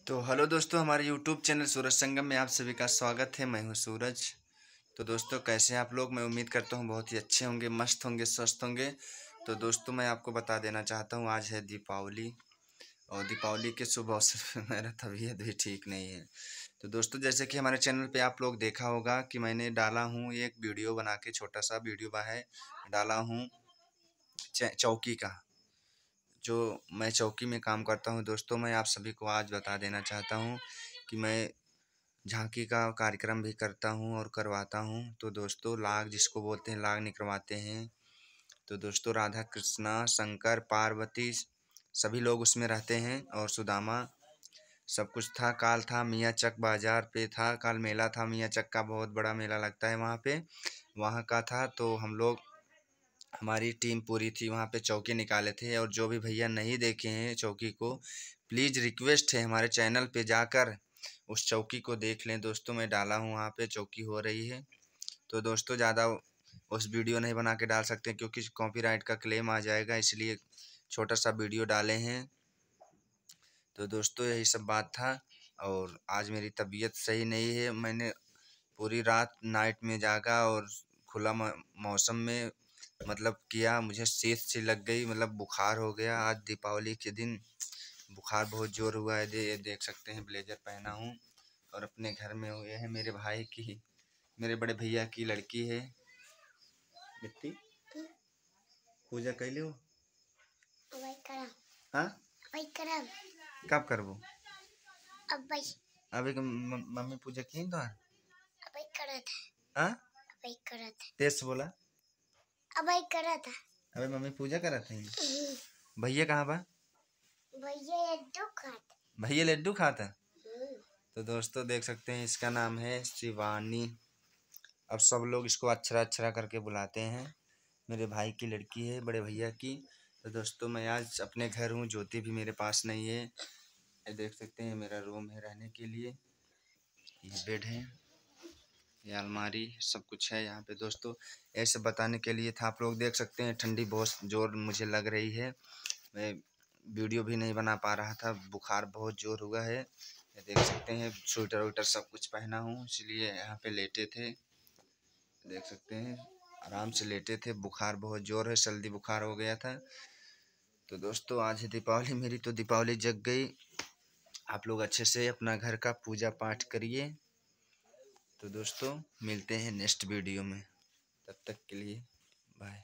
तो हेलो दोस्तों, हमारे यूट्यूब चैनल सूरज संगम में आप सभी का स्वागत है। मैं हूं सूरज। तो दोस्तों, कैसे हैं आप लोग? मैं उम्मीद करता हूं बहुत ही अच्छे होंगे, मस्त होंगे, स्वस्थ होंगे। तो दोस्तों, मैं आपको बता देना चाहता हूं आज है दीपावली, और दीपावली के शुभ अवसर पर मेरा तबीयत भी ठीक नहीं है। तो दोस्तों, जैसे कि हमारे चैनल पे आप लोग देखा होगा कि मैंने डाला हूँ एक वीडियो बना के, छोटा सा वीडियो है डाला हूँ चौकी का। जो मैं चौकी में काम करता हूँ दोस्तों, मैं आप सभी को आज बता देना चाहता हूँ कि मैं झांकी का कार्यक्रम भी करता हूँ और करवाता हूँ। तो दोस्तों, लाग जिसको बोलते हैं, लाग निकलवाते हैं। तो दोस्तों, राधा कृष्णा, शंकर, पार्वती सभी लोग उसमें रहते हैं, और सुदामा सब कुछ था। काल था, मियाँ चक बाजार पे था, काल मेला था, मियाँ चक का बहुत बड़ा मेला लगता है वहाँ पे, वहाँ का था। तो हम लोग, हमारी टीम पूरी थी, वहाँ पे चौकी निकाले थे। और जो भी भैया नहीं देखे हैं चौकी को, प्लीज़ रिक्वेस्ट है हमारे चैनल पे जाकर उस चौकी को देख लें। दोस्तों, मैं डाला हूँ वहाँ पे, चौकी हो रही है। तो दोस्तों, ज़्यादा उस वीडियो नहीं बना के डाल सकते क्योंकि कॉपीराइट का क्लेम आ जाएगा, इसलिए छोटा सा वीडियो डाले हैं। तो दोस्तों, यही सब बात था। और आज मेरी तबीयत सही नहीं है। मैंने पूरी रात नाइट में जागा और खुला मौसम में मतलब किया, मुझे शीत सी लग गई, मतलब बुखार हो गया। आज दीपावली के दिन बुखार बहुत जोर हुआ है। ये देख सकते हैं, ब्लेजर पहना हूँ और अपने घर में हुए हैं। मेरे भाई की, मेरे बड़े भैया की लड़की है बेटी। पूजा कैले हो? हाँ, कब करबो? अभी मम्मी पूजा की तो हाँ, तेज से बोला। अबे मम्मी पूजा करत है। भैया कहाँ बा? भैया लड्डू खाता। तो दोस्तों, देख सकते हैं, इसका नाम है शिवानी। अब सब लोग इसको अक्षरा अक्षरा करके बुलाते हैं। मेरे भाई की लड़की है, बड़े भैया की। तो दोस्तों, मैं आज अपने घर हूँ, ज्योति भी मेरे पास नहीं है। ये देख सकते हैं, मेरा रूम है रहने के लिए। ये बेड है, ये अलमारी, सब कुछ है यहाँ पे। दोस्तों, ऐसे बताने के लिए था। आप लोग देख सकते हैं, ठंडी बहुत जोर मुझे लग रही है। मैं वीडियो भी नहीं बना पा रहा था, बुखार बहुत जोर हुआ है। ये देख सकते हैं, स्वेटर वेटर सब कुछ पहना हूँ, इसलिए यहाँ पे लेटे थे। देख सकते हैं, आराम से लेटे थे। बुखार बहुत जोर है, सर्दी बुखार हो गया था। तो दोस्तों, आज है दीपावली, मेरी तो दीपावली जग गई। आप लोग अच्छे से अपना घर का पूजा पाठ करिए। तो दोस्तों, मिलते हैं नेक्स्ट वीडियो में, तब तक के लिए बाय।